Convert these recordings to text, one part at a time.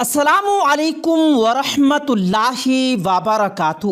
السلام علیکم ورحمۃ اللہ وبرکاتہ۔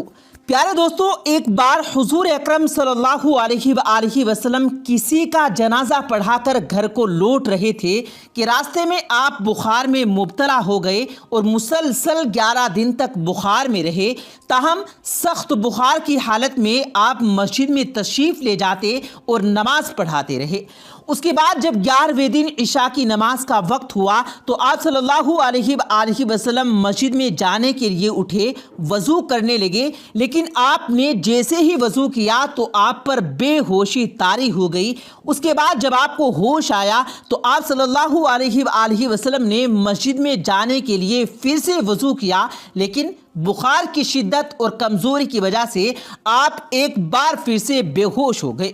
پیارے دوستو، ایک بار حضور اکرم صلی اللہ علیہ وآلہ وسلم کسی کا جنازہ پڑھا کر گھر کو لوٹ رہے تھے کہ راستے میں آپ بخار میں مبتلا ہو گئے اور مسلسل 11 دن تک بخار میں رہے۔ تاہم سخت بخار کی حالت میں آپ مسجد میں تشریف لے جاتے اور نماز پڑھاتے رہے۔ اس کے بعد جب 11ویں دن عشاء کی نماز کا وقت ہوا تو آپ صلی اللہ علیہ وآلہ وسلم مسجد میں جانے کے لیے اٹھے، وضو کرنے لگے، لیکن آپ نے جیسے ہی وضو کیا تو آپ پر بے ہوشی طاری ہو گئی۔ اس کے بعد جب آپ کو ہوش آیا تو آپ صلی اللہ علیہ وآلہ وسلم نے مسجد میں جانے کے لیے پھر سے وضو کیا، لیکن بخار کی شدت اور کمزوری کی وجہ سے آپ ایک بار پھر سے بے ہوش ہو گئے۔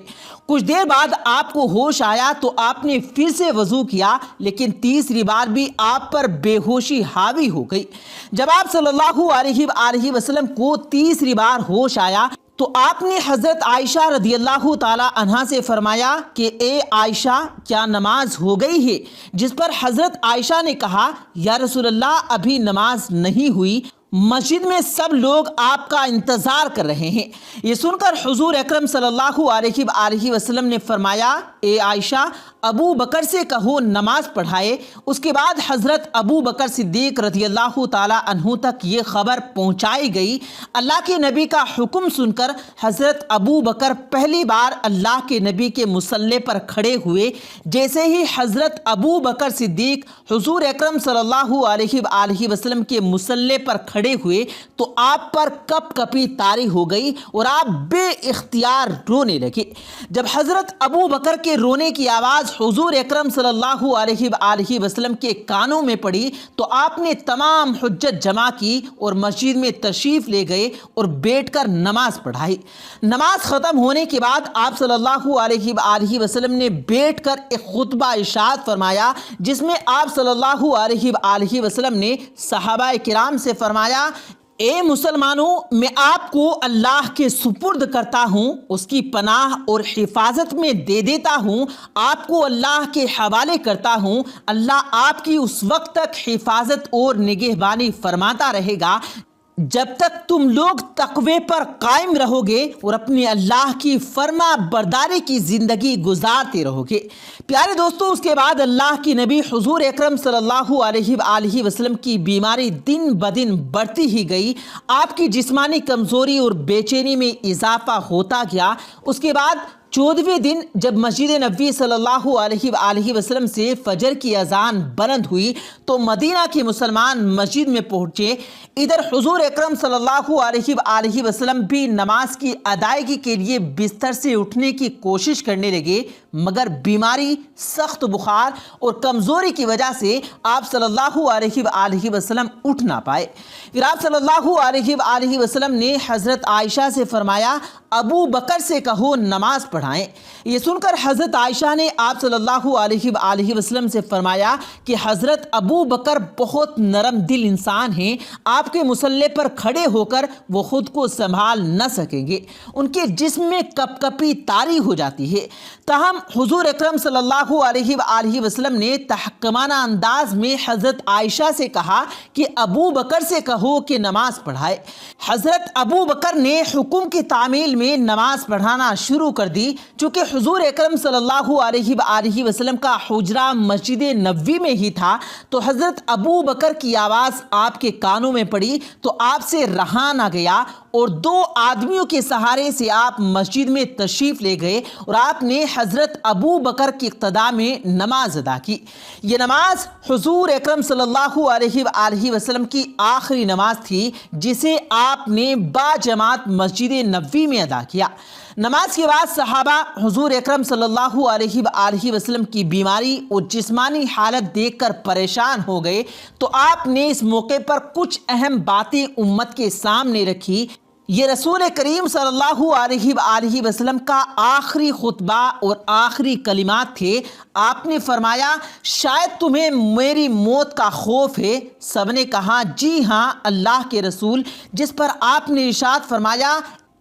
کچھ دیر بعد آپ کو ہوش آیا تو آپ نے پھر سے وضو کیا، لیکن تیسری بار بھی آپ پر بے ہوشی حاوی ہو گئی۔ جب آپ صلی اللہ علیہ وآلہ وسلم کو تیسری بار ہوش آیا تو آپ نے حضرت عائشہ رضی اللہ تعالی عنہا سے فرمایا کہ اے عائشہ، کیا نماز ہو گئی ہے؟ جس پر حضرت عائشہ نے کہا، یا رسول اللہ، ابھی نماز نہیں ہوئی، مسجد میں سب لوگ آپ کا انتظار کر رہے ہیں۔ یہ سن کر حضور اکرم صلی اللہ علیہ وآلہ وسلم نے فرمایا، اے عائشہ، ابو بکر سے کہو نماز پڑھائے۔ اس کے بعد حضرت ابو بکر صدیق رضی اللہ تعالی عنہ تک یہ خبر پہنچائی گئی۔ اللہ کے نبی کا حکم سن کر حضرت ابو بکر پہلی بار اللہ کے نبی کے مصلی پر کھڑے ہوئے۔ جیسے ہی حضرت ابو بکر صدیق حضور اکرم صلی اللہ علیہ وآلہ وسلم کے مصلی پر کھڑے ہوئے تو آپ پر کپ کپی طاری ہو گئی اور آپ بے اختیار رونے لگے۔ جب حضرت ابو بکر کے رونے کی آواز حضور اکرم صلی اللہ علیہ وآلہ وسلم کے کانوں میں پڑی تو آپ نے تمام حجت جمع کی اور مسجد میں تشریف لے گئے اور بیٹھ کر نماز پڑھائی۔ نماز ختم ہونے کے بعد آپ صلی اللہ علیہ وآلہ وسلم نے بیٹھ کر ایک خطبہ ارشاد فرمایا، جس میں آپ صلی اللہ علیہ وآلہ وسلم نے صحابہ کرام سے فرمایا، اے مسلمانوں، میں آپ کو اللہ کے سپرد کرتا ہوں، اس کی پناہ اور حفاظت میں دے دیتا ہوں، آپ کو اللہ کے حوالے کرتا ہوں۔ اللہ آپ کی اس وقت تک حفاظت اور نگہبانی فرماتا رہے گا جب تک تم لوگ تقوی پر قائم رہو گے اور اپنے اللہ کی فرما برداری کی زندگی گزارتے رہو گے۔ پیارے دوستو، اس کے بعد اللہ کی نبی حضور اکرم صلی اللہ علیہ وآلہ وسلم کی بیماری دن بدن بڑھتی ہی گئی۔ آپ کی جسمانی کمزوری اور بے چینی میں اضافہ ہوتا گیا۔ اس کے بعد 14ویں دن جب مسجد نبوی صلی اللہ علیہ وآلہ وسلم سے فجر کی اذان بلند ہوئی تو مدینہ کے مسلمان مسجد میں پہنچے۔ ادھر حضور اکرم صلی اللہ علیہ وآلہ وسلم بھی نماز کی ادائیگی کے لیے بستر سے اٹھنے کی کوشش کرنے لگے، مگر بیماری، سخت بخار اور کمزوری کی وجہ سے آپ صلی اللہ علیہ وآلہ وسلم اٹھ نہ پائے۔ پھر آپ صلی اللہ علیہ وآلہ وسلم نے حضرت عائشہ سے فرمایا، ابو بکر سے کہو نماز پڑھائیں۔ یہ سن کر حضرت عائشہ نے آپ صلی اللہ علیہ وآلہ وسلم سے فرمایا کہ حضرت ابو بکر بہت نرم دل انسان ہیں، آپ کے مصلی پر کھڑے ہو کر وہ خود کو سنبھال نہ سکیں گے، ان کے جسم میں کپ کپی طاری ہو جاتی ہے۔ تاہم حضور اکرم صلی اللہ علیہ وآلہ وسلم نے تحکمانہ انداز میں حضرت عائشہ سے کہا کہ ابو بکر سے کہو کہ نماز پڑھائے۔ حضرت ابو بکر نے حکم کی تعمیل میں نماز پڑھانا شروع کر دی۔ چونکہ حضور اکرم صلی اللہ علیہ وآلہ وسلم کا حجرہ مسجد نبوی میں ہی تھا تو حضرت ابو بکر کی آواز آپ کے کانوں میں پڑی تو آپ سے رہا نہ گیا اور 2 آدمیوں کے سہارے سے آپ مسجد میں تشریف لے گئے اور آپ نے حضرت ابو بکر کی اقتداء میں نماز ادا کی۔ یہ نماز حضور اکرم صلی اللہ علیہ وآلہ وسلم کی آخری نماز تھی جسے آپ نے با جماعت مسجد نبوی میں ادا کیا۔ نماز کے بعد صحابہ حضور اکرم صلی اللہ علیہ وآلہ وسلم کی بیماری اور جسمانی حالت دیکھ کر پریشان ہو گئے تو آپ نے اس موقع پر کچھ اہم باتیں امت کے سامنے رکھی۔ یہ رسول کریم صلی اللہ علیہ وآلہ وسلم کا آخری خطبہ اور آخری کلمات تھے۔ آپ نے فرمایا، شاید تمہیں میری موت کا خوف ہے؟ سب نے کہا، جی ہاں اللہ کے رسول، جس پر آپ نے ارشاد فرمایا،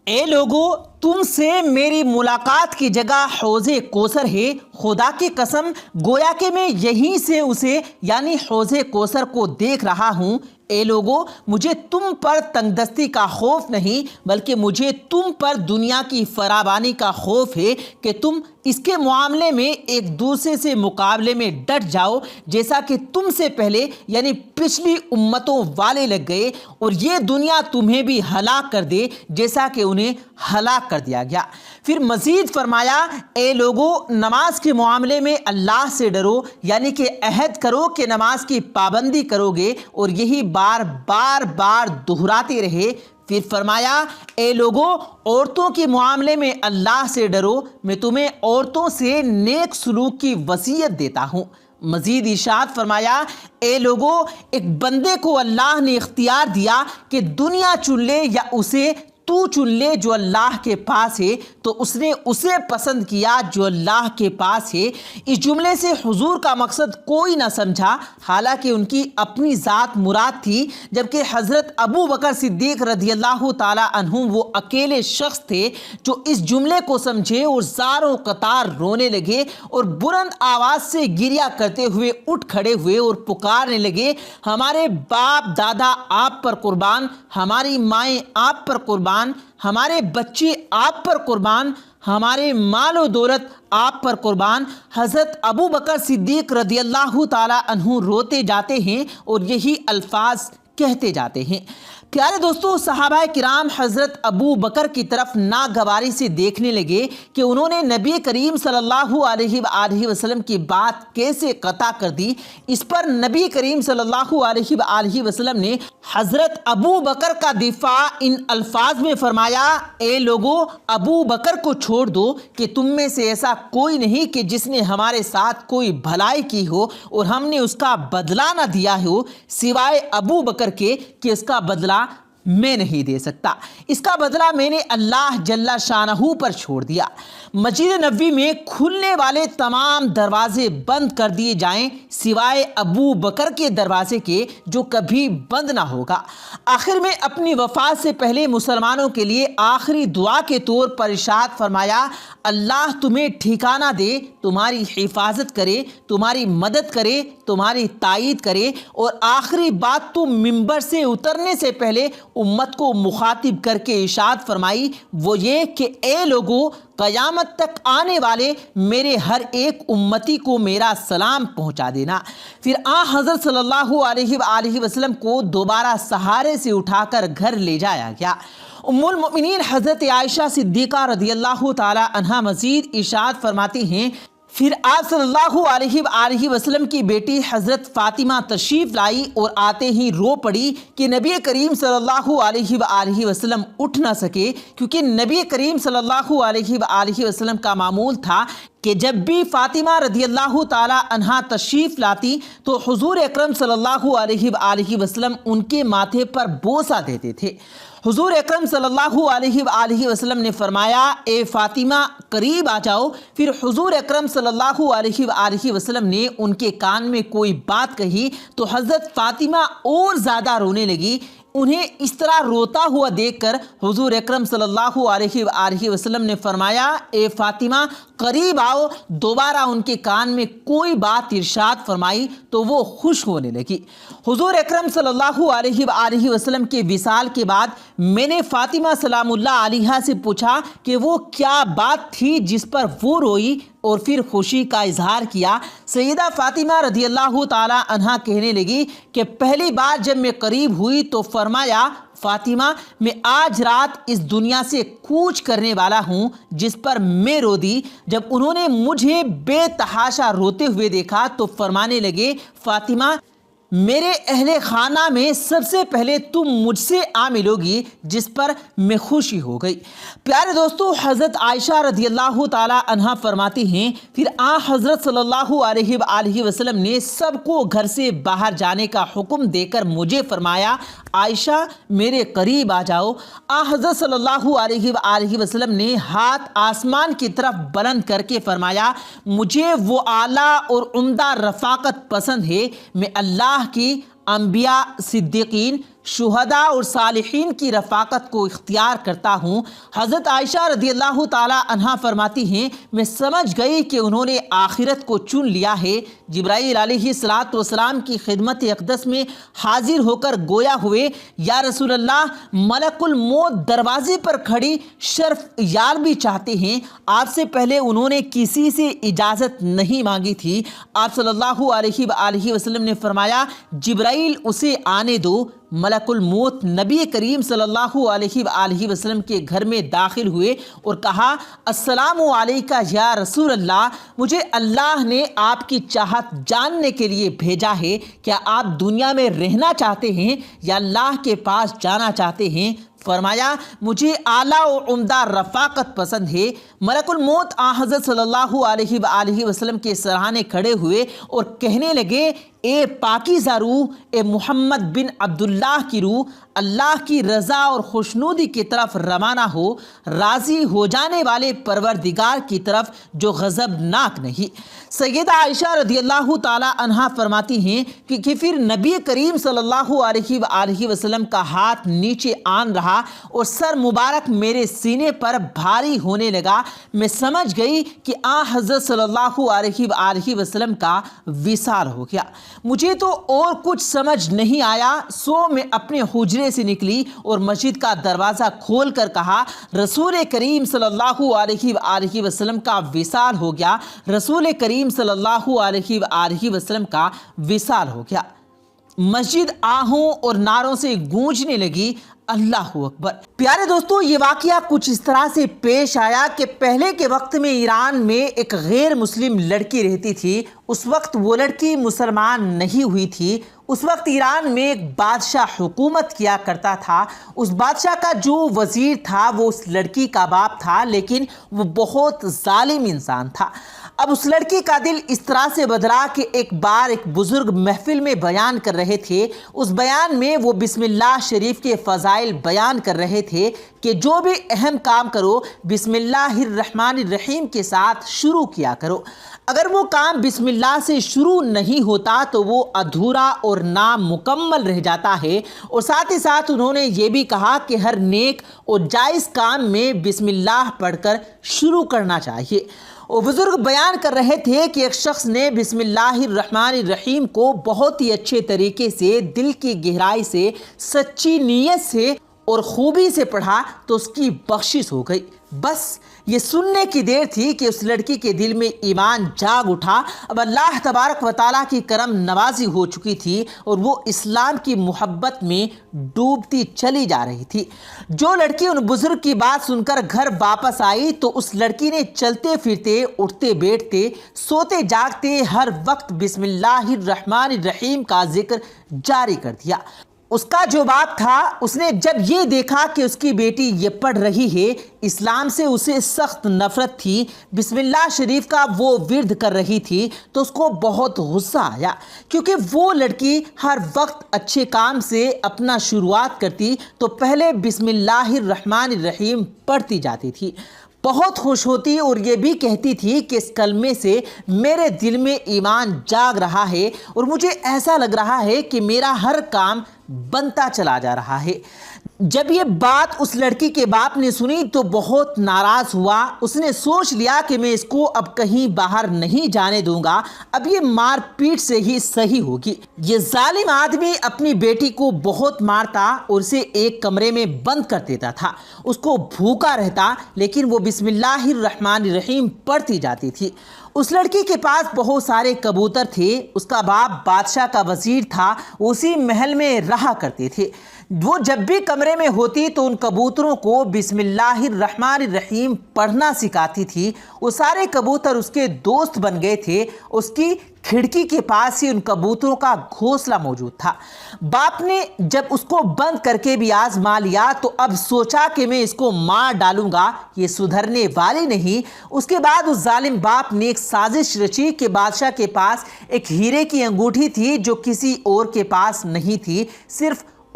اے لوگو، تم سے میری ملاقات کی جگہ حوض کوثر ہے، خدا کی قسم گویا کہ میں یہیں سے اسے یعنی حوض کوثر کو دیکھ رہا ہوں۔ اے لوگو، مجھے تم پر تنگ دستی کا خوف نہیں بلکہ مجھے تم پر دنیا کی فراوانی کا خوف ہے کہ تم اس کے معاملے میں ایک دوسرے سے مقابلے میں ڈٹ جاؤ جیسا کہ تم سے پہلے یعنی پچھلی امتوں والے لگ گئے، اور یہ دنیا تمہیں بھی ہلاک کر دے جیسا کہ انہیں ہلاک کر دیا گیا۔ پھر مزید فرمایا، اے لوگو، نماز کے معاملے میں اللہ سے ڈرو، یعنی کہ عہد کرو کہ نماز کی پابندی کرو گے، اور یہی بار دہراتے رہے۔ پھر فرمایا، اے لوگو، عورتوں کے معاملے میں اللہ سے ڈرو، میں تمہیں عورتوں سے نیک سلوک کی وصیت دیتا ہوں۔ مزید ارشاد فرمایا، اے لوگو، ایک بندے کو اللہ نے اختیار دیا کہ دنیا چن لے یا اسے تو چن لے جو اللہ کے پاس ہے، تو اس نے اسے پسند کیا جو اللہ کے پاس ہے۔ اس جملے سے حضور کا مقصد کوئی نہ سمجھا، حالانکہ ان کی اپنی ذات مراد تھی، جبکہ حضرت ابو بکر صدیق رضی اللہ تعالی عنہ وہ اکیلے شخص تھے جو اس جملے کو سمجھے اور زاروں قطار رونے لگے اور بلند آواز سے گریہ کرتے ہوئے اٹھ کھڑے ہوئے اور پکارنے لگے، ہمارے باپ دادا آپ پر قربان، ہماری مائیں آپ پر قربان، ہمارے بچے آپ پر قربان، ہمارے مال و دولت آپ پر قربان۔ حضرت ابو بکر صدیق رضی اللہ تعالی عنہ روتے جاتے ہیں اور یہی الفاظ کہتے جاتے ہیں۔ پیارے دوستو، صحابہ کرام حضرت ابو بکر کی طرف ناگواری سے دیکھنے لگے کہ انہوں نے نبی کریم صلی اللہ علیہ وآلہ وسلم کی بات کیسے قطع کر دی۔ اس پر نبی کریم صلی اللہ علیہ وآلہ وسلم نے حضرت ابو بکر کا دفاع ان الفاظ میں فرمایا، اے لوگو، ابو بکر کو چھوڑ دو کہ تم میں سے ایسا کوئی نہیں کہ جس نے ہمارے ساتھ کوئی بھلائی کی ہو اور ہم نے اس کا بدلہ نہ دیا ہو، سوائے ابو بکر کے کہ اس کا بدلہ میں نہیں دے سکتا، اس کا بدلہ میں نے اللہ جل شانہ پر چھوڑ دیا۔ مسجد نبوی میں کھلنے والے تمام دروازے بند کر دیے جائیں سوائے ابو بکر کے دروازے کے جو کبھی بند نہ ہوگا۔ آخر میں اپنی وفات سے پہلے مسلمانوں کے لیے آخری دعا کے طور پر ارشاد فرمایا، اللہ تمہیں ٹھکانہ دے، تمہاری حفاظت کرے، تمہاری مدد کرے، تمہاری تائید کرے۔ اور آخری بات تو منبر سے اترنے سے پہلے امت کو مخاطب کر کے ارشاد فرمائی، وہ یہ کہ اے لوگو، قیامت تک آنے والے میرے ہر ایک امتی کو میرا سلام پہنچا دینا۔ پھر حضرت صلی اللہ علیہ وآلہ وسلم کو دوبارہ سہارے سے اٹھا کر گھر لے جایا گیا۔ ام المؤمنین حضرت عائشہ صدیقہ رضی اللہ تعالی عنہا مزید ارشاد فرماتی ہیں، پھر آپ صلی اللہ علیہ وآلہ وسلم کی بیٹی حضرت فاطمہ تشریف لائی اور آتے ہی رو پڑی کہ نبی کریم صلی اللہ علیہ وآلہ وسلم اٹھ نہ سکے، کیونکہ نبی کریم صلی اللہ علیہ وآلہ وسلم کا معمول تھا کہ جب بھی فاطمہ رضی اللہ تعالی عنہا تشریف لاتی تو حضور اکرم صلی اللہ علیہ وآلہ وسلم ان کے ماتھے پر بوسہ دیتے تھے۔ حضور اکرم صلی اللہ علیہ وآلہ وسلم نے فرمایا، اے فاطمہ قریب آ جاؤ۔ پھر حضور اکرم صلی اللہ علیہ وآلہ وسلم نے ان کے کان میں کوئی بات کہی تو حضرت فاطمہ اور زیادہ رونے لگی۔ انہیں اس طرح روتا ہوا دیکھ کر حضور اکرم صلی اللہ علیہ وآلہ وسلم نے فرمایا، اے فاطمہ قریب آؤ۔ دوبارہ ان کے کان میں کوئی بات ارشاد فرمائی تو وہ خوش ہونے لگی۔ حضور اکرم صلی اللہ علیہ وآلہ وسلم کے وصال کے بعد میں نے فاطمہ سلام اللہ علیہا سے پوچھا کہ وہ کیا بات تھی جس پر وہ روئی اور پھر خوشی کا اظہار کیا۔ سیدہ فاطمہ رضی اللہ تعالی عنہا کہنے لگی کہ پہلی بار جب میں قریب ہوئی تو فرمایا، فاطمہ میں آج رات اس دنیا سے کوچ کرنے والا ہوں، جس پر میں رو دی۔ جب انہوں نے مجھے بے تحاشا روتے ہوئے دیکھا تو فرمانے لگے، فاطمہ میرے اہل خانہ میں سب سے پہلے تم مجھ سے آ ملو گی، جس پر میں خوشی ہو گئی۔ پیارے دوستو، حضرت عائشہ رضی اللہ تعالی عنہا فرماتی ہیں، پھر حضرت صلی اللہ علیہ وآلہ وسلم نے سب کو گھر سے باہر جانے کا حکم دے کر مجھے فرمایا، عائشہ میرے قریب آ جاؤ۔ حضرت صلی اللہ علیہ وآلہ وسلم نے ہاتھ آسمان کی طرف بلند کر کے فرمایا، مجھے وہ اعلیٰ اور عمدہ رفاقت پسند ہے، میں اللہ کی انبیاء، صدیقین، شہداء اور صالحین کی رفاقت کو اختیار کرتا ہوں۔ حضرت عائشہ رضی اللہ تعالیٰ عنہا فرماتی ہیں، میں سمجھ گئی کہ انہوں نے آخرت کو چن لیا ہے۔ جبرائیل علیہ السلام کی خدمت اقدس میں حاضر ہو کر گویا ہوئے، یا رسول اللہ، ملک الموت دروازے پر کھڑی شرف یار بھی چاہتے ہیں۔ آپ سے پہلے انہوں نے کسی سے اجازت نہیں مانگی تھی۔ آپ صلی اللہ علیہ وآلہ وسلم نے فرمایا، جبرائیل اسے آنے دو۔ ملک الموت نبی کریم صلی اللہ علیہ وآلہ وسلم کے گھر میں داخل ہوئے اور کہا، السلام علیکہ یا رسول اللہ، مجھے اللہ نے آپ کی چاہت جاننے کے لیے بھیجا ہے۔ کیا آپ دنیا میں رہنا چاہتے ہیں یا اللہ کے پاس جانا چاہتے ہیں؟ فرمایا، مجھے اعلیٰ و عمدہ رفاقت پسند ہے۔ ملک الموت حضرت صلی اللہ علیہ وآلہ وسلم کے سرانے کھڑے ہوئے اور کہنے لگے، اے پاکیزہ روح، اے محمد بن عبداللہ کی روح، اللہ کی رضا اور خوشنودی کی طرف روانہ ہو، راضی ہو جانے والے پروردگار کی طرف جو غضبناک نہیں۔ سیدہ عائشہ رضی اللہ تعالی عنہا فرماتی ہیں کہ پھر نبی کریم صلی اللہ علیہ وآلہ وسلم کا ہاتھ نیچے آن رہا اور سر مبارک میرے سینے پر بھاری ہونے لگا۔ میں سمجھ گئی کہ حضرت صلی اللہ علیہ وآلہ وسلم کا وصال ہو گیا۔ مجھے تو اور کچھ سمجھ نہیں آیا، سو میں اپنے حجرے سے نکلی اور مسجد کا دروازہ کھول کر کہا، رسول کریم صلی اللہ علیہ وآلہ وسلم کا وصال ہو گیا، رسول کریم صلی اللہ علیہ وآلہ وسلم کا وصال ہو گیا۔ مسجد آہوں اور نعروں سے گونجنے لگی، اللہ اکبر۔ پیارے دوستو، یہ واقعہ کچھ اس طرح سے پیش آیا کہ پہلے کے وقت میں ایران میں ایک غیر مسلم لڑکی رہتی تھی۔ اس وقت وہ لڑکی مسلمان نہیں ہوئی تھی۔ اس وقت ایران میں ایک بادشاہ حکومت کیا کرتا تھا۔ اس بادشاہ کا جو وزیر تھا وہ اس لڑکی کا باپ تھا، لیکن وہ بہت ظالم انسان تھا۔ اب اس لڑکی کا دل اس طرح سے بدلا کہ ایک بار ایک بزرگ محفل میں بیان کر رہے تھے۔ اس بیان میں وہ بسم اللہ شریف کے فضائل بیان کر رہے تھے کہ جو بھی اہم کام کرو بسم اللہ الرحمن الرحیم کے ساتھ شروع کیا کرو۔ اگر وہ کام بسم اللہ سے شروع نہیں ہوتا تو وہ ادھورا اور نامکمل رہ جاتا ہے۔ اور ساتھ ہی ساتھ انہوں نے یہ بھی کہا کہ ہر نیک اور جائز کام میں بسم اللہ پڑھ کر شروع کرنا چاہیے۔ وہ بزرگ بیان کر رہے تھے کہ ایک شخص نے بسم اللہ الرحمن الرحیم کو بہت ہی اچھے طریقے سے، دل کی گہرائی سے، سچی نیت سے اور خوبی سے پڑھا تو اس کی بخشش ہو گئی۔ بس یہ سننے کی دیر تھی کہ اس لڑکی کے دل میں ایمان جاگ اٹھا۔ اب اللہ تبارک و تعالیٰ کی کرم نوازی ہو چکی تھی اور وہ اسلام کی محبت میں ڈوبتی چلی جا رہی تھی۔ جو لڑکی ان بزرگ کی بات سن کر گھر واپس آئی تو اس لڑکی نے چلتے پھرتے، اٹھتے بیٹھتے، سوتے جاگتے ہر وقت بسم اللہ الرحمن الرحیم کا ذکر جاری کر دیا۔ اس کا جو باپ تھا، اس نے جب یہ دیکھا کہ اس کی بیٹی یہ پڑھ رہی ہے، اسلام سے اسے سخت نفرت تھی، بسم اللہ شریف کا وہ ورد کر رہی تھی، تو اس کو بہت غصہ آیا، کیونکہ وہ لڑکی ہر وقت اچھے کام سے اپنا شروعات کرتی تو پہلے بسم اللہ الرحمن الرحیم پڑھتی جاتی تھی، بہت خوش ہوتی اور یہ بھی کہتی تھی کہ اس کلمے سے میرے دل میں ایمان جاگ رہا ہے اور مجھے ایسا لگ رہا ہے کہ میرا ہر کام بنتا چلا جا رہا ہے۔ جب یہ بات اس لڑکی کے باپ نے سنی تو بہت ناراض ہوا۔ اس نے سوچ لیا کہ میں اس کو اب کہیں باہر نہیں جانے دوں گا، اب یہ مار پیٹ سے ہی صحیح ہوگی۔ یہ ظالم آدمی اپنی بیٹی کو بہت مارتا اور اسے ایک کمرے میں بند کر دیتا تھا، اس کو بھوکا رہتا، لیکن وہ بسم اللہ الرحمن الرحیم پڑھتی جاتی تھی۔ اس لڑکی کے پاس بہت سارے کبوتر تھے، اس کا باپ بادشاہ کا وزیر تھا، اسی محل میں رہا کرتے تھے۔ وہ جب بھی کمرے میں ہوتی تو ان کبوتروں کو بسم اللہ الرحمن الرحیم پڑھنا سکھاتی تھی۔ وہ سارے کبوتر اس کے دوست بن گئے تھے۔ اس کی کھڑکی کے پاس ہی ان کبوتروں کا گھونسلہ موجود تھا۔ باپ نے جب اس کو بند کر کے بھی آزما لیا تو اب سوچا کہ میں اس کو مار ڈالوں گا، یہ سدھرنے والی نہیں۔ اس کے بعد اس ظالم باپ نے ایک سازش رچی کہ بادشاہ کے پاس ایک ہیرے کی انگوٹھی تھی جو کسی اور کے پاس نہیں تھی، صرف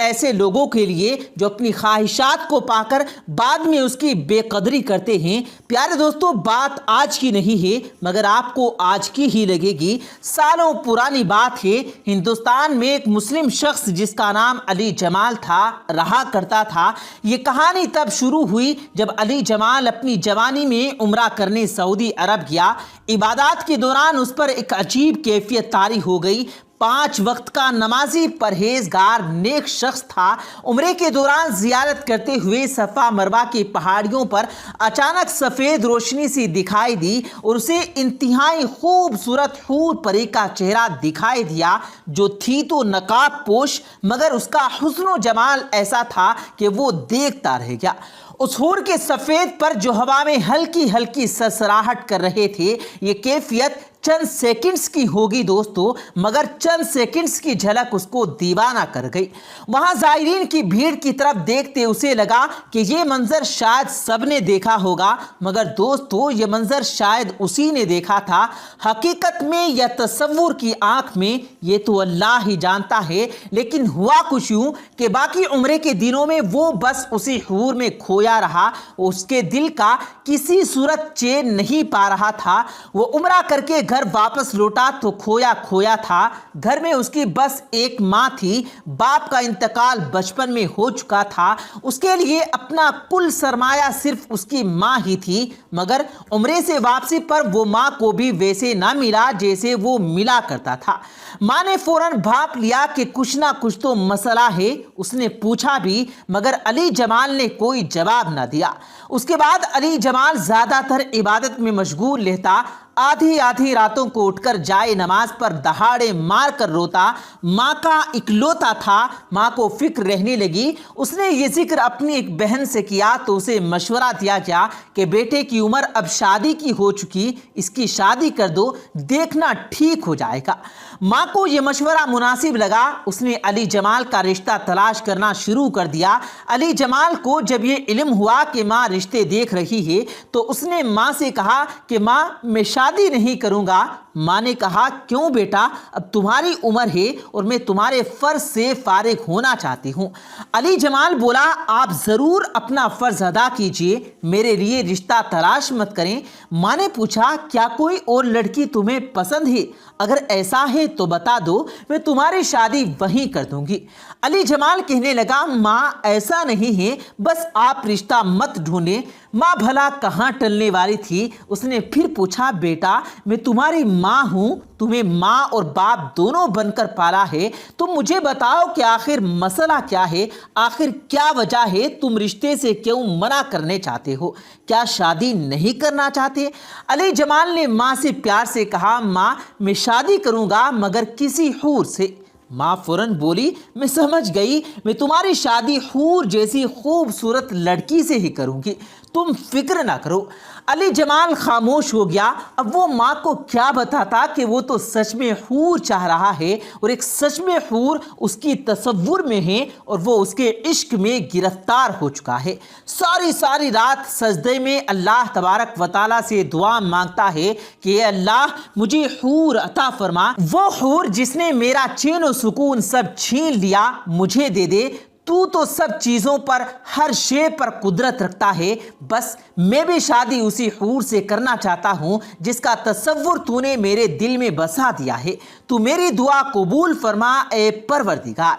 ایسے لوگوں کے لیے جو اپنی خواہشات کو پا کر بعد میں اس کی بے قدری کرتے ہیں۔ پیارے دوستو، بات آج کی نہیں ہے مگر آپ کو آج کی ہی لگے گی۔ سالوں پرانی بات ہے، ہندوستان میں ایک مسلم شخص جس کا نام علی جمال تھا رہا کرتا تھا۔ یہ کہانی تب شروع ہوئی جب علی جمال اپنی جوانی میں عمرہ کرنے سعودی عرب گیا۔ عبادات کے دوران اس پر ایک عجیب کیفیت طاری ہو گئی۔ 5 وقت کا نمازی پرہیزگار نیک شخص تھا۔ عمرے کے دوران زیارت کرتے ہوئے صفا مروہ کی پہاڑیوں پر اچانک سفید روشنی سی دکھائی دی اور اسے انتہائی خوبصورت حور پری کا چہرہ دکھائی دیا جو تھی تو نقاب پوش، مگر اس کا حسن و جمال ایسا تھا کہ وہ دیکھتا رہ گیا۔ اس حور کے سفید پر جو ہوا میں ہلکی ہلکی سرسراہٹ کر رہے تھے، یہ کیفیت چند سیکنڈز کی ہوگی دوستو، مگر چند سیکنڈز کی جھلک اس کو دیوانہ کر گئی۔ وہاں زائرین کی بھیڑ کی طرف دیکھتے اسے لگا کہ یہ منظر شاید سب نے دیکھا ہوگا، مگر دوستو یہ منظر شاید اسی نے دیکھا تھا۔ حقیقت میں یا تصور کی آنکھ میں یہ تو اللہ ہی جانتا ہے، لیکن ہوا کچھ یوں کہ باقی عمرے کے دنوں میں وہ بس اسی حور میں کھویا رہا۔ اس کے دل کا کسی صورت چین نہیں پا رہا تھا۔ وہ عمرہ کر کے گھر واپس لوٹا تو کھویا کھویا تھا۔ گھر میں اس کی بس ایک ماں تھی۔ باپ کا انتقال بچپن میں ہو چکا تھا۔ اس کے لیے اپنا کل سرمایہ صرف اس کی ماں ہی تھی، مگر عمرے سے واپسی پر وہ ماں کو بھی ویسے نہ ملا جیسے وہ ملا کرتا تھا۔ ماں نے فوراً بھاپ لیا کہ کچھ نہ کچھ تو مسئلہ ہے۔ اس نے پوچھا بھی، مگر علی جمال نے کوئی جواب نہ دیا۔ اس کے بعد علی جمال زیادہ تر عبادت میں مشغول رہتا۔ آدھی راتوں کو اٹھ کر جائے نماز پر دہاڑے مار کر روتا۔ ماں کا اکلوتا تھا۔ ماں کو فکر رہنے لگی۔ اس نے یہ ذکر اپنی ایک بہن سے کیا تو اسے مشورہ دیا گیا کہ بیٹے کی عمر اب شادی کی ہو چکی، اس کی شادی کر دو، دیکھنا ٹھیک ہو جائے گا۔ ماں کو یہ مشورہ مناسب لگا۔ اس نے علی جمال کا رشتہ تلاش کرنا شروع کر دیا۔ علی جمال کو جب یہ علم ہوا کہ ماں رشتے دیکھ رہی ہے تو اس نے ماں سے کہا کہ ماں میں شادی نہیں کروں گا۔ ماں نے کہا کیوں بیٹا، اب تمہاری عمر ہے اور میں تمہارے فرض سے فارغ ہونا چاہتی ہوں۔ علی جمال بولا آپ ضرور اپنا فرض ادا کیجئے، میرے لیے رشتہ تلاش مت کریں۔ ماں نے پوچھا کیا کوئی اور لڑکی تمہیں پسند ہے؟ اگر ایسا ہے تو بتا دو، میں تمہاری شادی وہیں کر دوں گی۔ علی جمال کہنے لگا ماں ایسا نہیں ہے، بس آپ رشتہ مت ڈھونڈیں۔ ماں بھلا کہاں ٹلنے والی تھی۔ اس نے پھر پوچھا بیٹا میں تمہاری ماں ہوں، تمہیں ماں اور باپ دونوں بن کر پالا ہے، تم مجھے بتاؤ کہ آخر مسئلہ کیا ہے، آخر کیا وجہ ہے، تم رشتے سے کیوں منع کرنے چاہتے ہو، کیا شادی نہیں کرنا چاہتے؟ علی جمال نے ماں سے پیار سے کہا ماں میں شادی کروں گا مگر کسی حور سے۔ ماں فوراً بولی میں سمجھ گئی، میں تمہاری شادی حور جیسی خوبصورت لڑکی سے ہی کروں گی، تم فکر نہ کرو۔ علی جمال خاموش ہو گیا۔ اب وہ ماں کو کیا بتاتا کہ وہ تو سچ میں حور چاہ رہا ہے اور ایک سچ میں حور اس کی تصور میں ہے اور وہ اس کے عشق میں گرفتار ہو چکا ہے۔ ساری رات سجدے میں اللہ تبارک و تعالیٰ سے دعا مانگتا ہے کہ اے اللہ مجھے حور عطا فرما، وہ حور جس نے میرا چین و سکون سب چھین لیا مجھے دے دے۔ تو سب چیزوں پر ہر شے پر قدرت رکھتا ہے، بس میں بھی شادی اسی حور سے کرنا چاہتا ہوں جس کا تصور تو نے میرے دل میں بسا دیا ہے۔ تو میری دعا قبول فرما اے پروردگار۔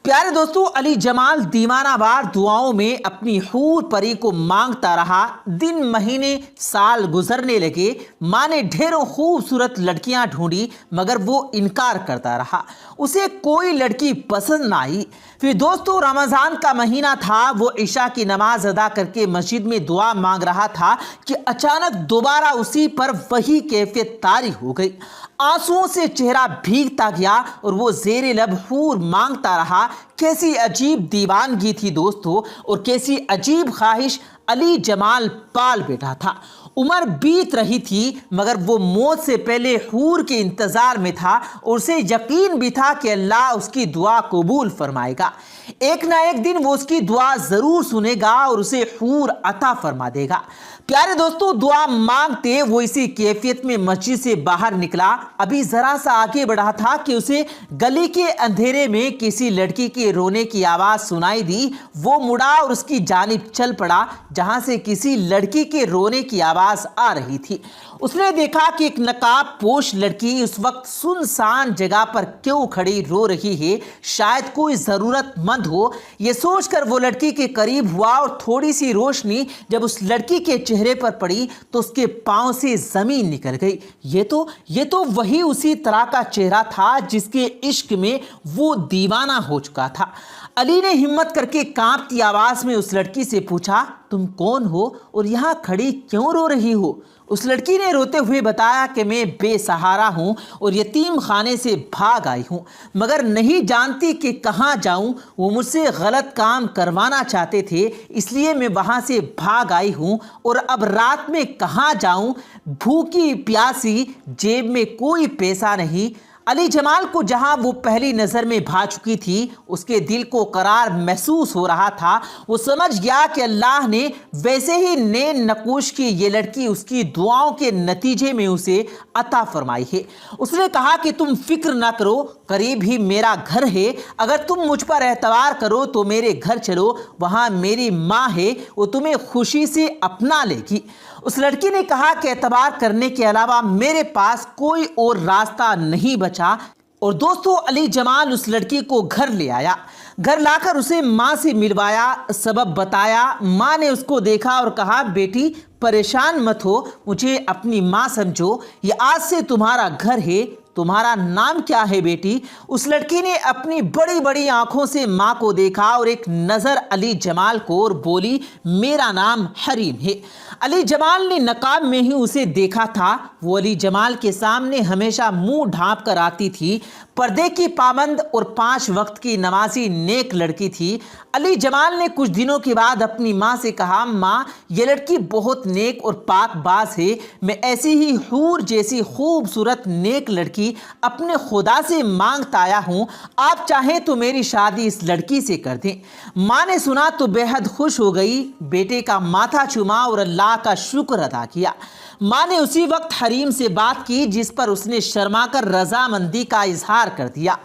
پیارے دوستو، علی جمال دیوانہ وار دعاؤں میں اپنی حور پری کو مانگتا رہا۔ دن مہینے سال گزرنے لگے۔ ماں نے ڈھیروں خوبصورت لڑکیاں ڈھونڈی مگر وہ انکار کرتا رہا، اسے کوئی لڑکی پسند نہ آئی۔ پھر دوستو رمضان کا مہینہ تھا، وہ عشاء کی نماز ادا کر کے مسجد میں دعا مانگ رہا تھا کہ اچانک دوبارہ اسی پر وہی کیفیت طاری ہو گئی۔ آنسوؤں سے چہرہ بھیگتا گیا اور وہ زیر لب حور مانگتا رہا۔ کیسی عجیب دیوانگی تھی دوستو، اور کیسی عجیب خواہش علی جمال پال بیٹھا تھا۔ عمر بیت رہی تھی مگر وہ موت سے پہلے حور کے انتظار میں تھا اور اسے یقین بھی تھا کہ اللہ اس کی دعا قبول فرمائے گا۔ ایک نہ ایک دن وہ اس کی دعا ضرور سنے گا اور اسے حور عطا فرما دے گا۔ پیارے دوستو، دعا مانگتے وہ اسی کیفیت میں مسجد سے باہر نکلا۔ ابھی ذرا سا آگے بڑھا تھا کہ اسے گلی کے اندھیرے میں کسی لڑکی کے رونے کی آواز سنائی دی۔ وہ مڑا اور اس کی جانب چل پڑا جہاں سے کسی لڑکی کے رونے کی آواز آ رہی تھی۔ اس نے دیکھا کہ ایک نقاب پوش لڑکی اس وقت سنسان جگہ پر کیوں کھڑی رو رہی ہے، شاید کوئی ضرورت مند ہو۔ یہ سوچ کر وہ لڑکی کے قریب ہوا اور تھوڑی سی روشنی جب اس لڑکی کے چہرے پر پڑی تو اس کے پاؤں سے زمین نکل گئی۔ یہ تو وہی اسی طرح کا چہرہ تھا جس کے عشق میں وہ دیوانہ ہو چکا تھا۔ علی نے ہمت کر کے کانپتی آواز میں اس لڑکی سے پوچھا، تم کون ہو اور یہاں کھڑی کیوں رو رہی ہو؟ اس لڑکی نے روتے ہوئے بتایا کہ میں بے سہارا ہوں اور یتیم خانے سے بھاگ آئی ہوں، مگر نہیں جانتی کہ کہاں جاؤں۔ وہ مجھ سے غلط کام کروانا چاہتے تھے، اس لیے میں وہاں سے بھاگ آئی ہوں، اور اب رات میں کہاں جاؤں؟ بھوکی پیاسی، جیب میں کوئی پیسہ نہیں۔ علی جمال کو جہاں وہ پہلی نظر میں بھا چکی تھی اس کے دل کو قرار محسوس ہو رہا تھا۔ وہ سمجھ گیا کہ اللہ نے ویسے ہی نین نقوش کی یہ لڑکی اس کی دعاؤں کے نتیجے میں اسے عطا فرمائی ہے۔ اس نے کہا کہ تم فکر نہ کرو، قریب ہی میرا گھر ہے، اگر تم مجھ پر اعتبار کرو تو میرے گھر چلو، وہاں میری ماں ہے، وہ تمہیں خوشی سے اپنا لے گی۔ اس لڑکی نے کہا کہ اعتبار کرنے کے علاوہ میرے پاس کوئی اور راستہ نہیں بچا، اور دوستو علی جمال اس لڑکی کو گھر لے آیا۔ گھر لا کر اسے ماں سے ملوایا، سبب بتایا۔ ماں نے اس کو دیکھا اور کہا، بیٹی پریشان مت ہو، مجھے اپنی ماں سمجھو، یہ آج سے تمہارا گھر ہے۔ تمہارا نام کیا ہے بیٹی؟ اس لڑکی نے اپنی بڑی بڑی آنکھوں سے ماں کو دیکھا اور ایک نظر علی جمال کو اور بولی، میرا نام حریم ہے۔ علی جمال نے نقاب میں ہی اسے دیکھا تھا۔ وہ علی جمال کے سامنے ہمیشہ منہ ڈھانپ کر آتی تھی، پردے کی پابند اور 5 وقت کی نمازی نیک لڑکی تھی۔ علی جمال نے کچھ دنوں کے بعد اپنی ماں سے کہا، ماں یہ لڑکی بہت نیک اور پاک باز ہے، میں ایسی ہی حور جیسی خوبصورت نیک لڑکی اپنے خدا سے مانگتا آیا ہوں، آپ چاہیں تو میری شادی اس لڑکی سے کر دیں۔ ماں نے سنا تو بے حد خوش ہو گئی، بیٹے کا ماتھا چوما اور اللہ کا شکر ادا کیا۔ ماں نے اسی وقت حریم سے بات کی جس پر اس نے شرما کر رضامندی کا اظہار کر دیا۔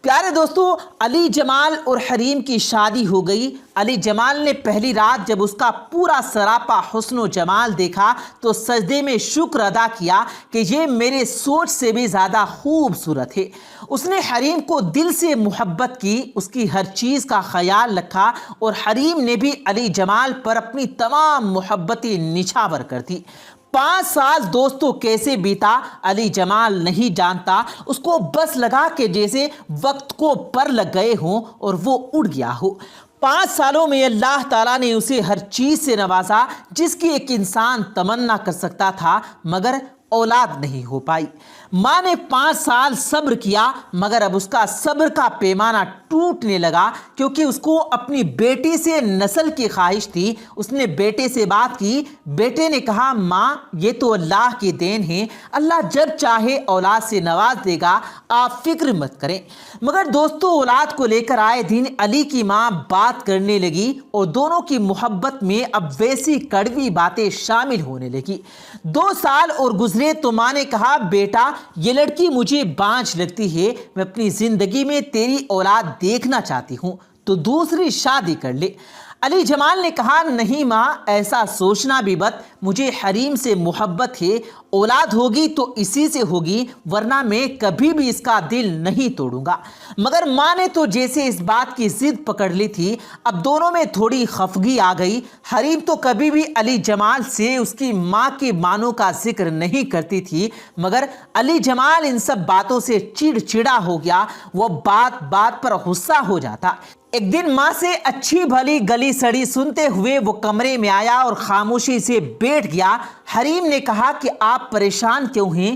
پیارے دوستو، علی جمال اور حریم کی شادی ہو گئی۔ علی جمال نے پہلی رات جب اس کا پورا سراپا حسن و جمال دیکھا تو سجدے میں شکر ادا کیا کہ یہ میرے سوچ سے بھی زیادہ خوبصورت ہے۔ اس نے حریم کو دل سے محبت کی، اس کی ہر چیز کا خیال رکھا، اور حریم نے بھی علی جمال پر اپنی تمام محبتیں نچھاور کر دی۔ 5 سال دوستو کیسے بیتا علی جمال نہیں جانتا، اس کو بس لگا کہ جیسے وقت کو پر لگ گئے ہوں اور وہ اڑ گیا ہو۔ 5 سالوں میں اللہ تعالیٰ نے اسے ہر چیز سے نوازا جس کی ایک انسان تمنا کر سکتا تھا، مگر اولاد نہیں ہو پائی۔ ماں نے 5 سال صبر کیا، مگر اب اس کا صبر کا پیمانہ ٹوٹنے لگا، کیونکہ اس کو اپنی بیٹی سے نسل کی خواہش تھی۔ اس نے بیٹے سے بات کی۔ بیٹے نے کہا، ماں یہ تو اللہ کی دین ہے، اللہ جب چاہے اولاد سے نواز دے گا، آپ فکر مت کریں۔ مگر دوستو اولاد کو لے کر آئے دن علی کی ماں بات کرنے لگی اور دونوں کی محبت میں اب ویسی کڑوی باتیں شامل ہونے لگی۔ 2 سال اور گزرے تو ماں نے کہا، بیٹا یہ لڑکی مجھے بانجھ لگتی ہے، میں اپنی زندگی میں تیری اولاد دیکھنا چاہتی ہوں، تو دوسری شادی کر لے۔ علی جمال نے کہا، نہیں ماں، ایسا سوچنا بھی مت، مجھے حریم سے محبت ہے، اولاد ہوگی تو اسی سے ہوگی، ورنہ میں کبھی بھی اس کا دل نہیں توڑوں گا۔ مگر ماں نے تو جیسے اس بات کی ضد پکڑ لی تھی، اب دونوں میں تھوڑی خفگی آ گئی۔ حریم تو کبھی بھی علی جمال سے اس کی ماں کے معنوں کا ذکر نہیں کرتی تھی، مگر علی جمال ان سب باتوں سے چڑچڑا ہو گیا، وہ بات بات پر غصہ ہو جاتا۔ ایک دن ماں سے اچھی بھلی گلی سڑی سنتے ہوئے وہ کمرے میں آیا اور خاموشی سے بیٹھ گیا۔ حریم نے کہا کہ آپ پریشان کیوں ہیں؟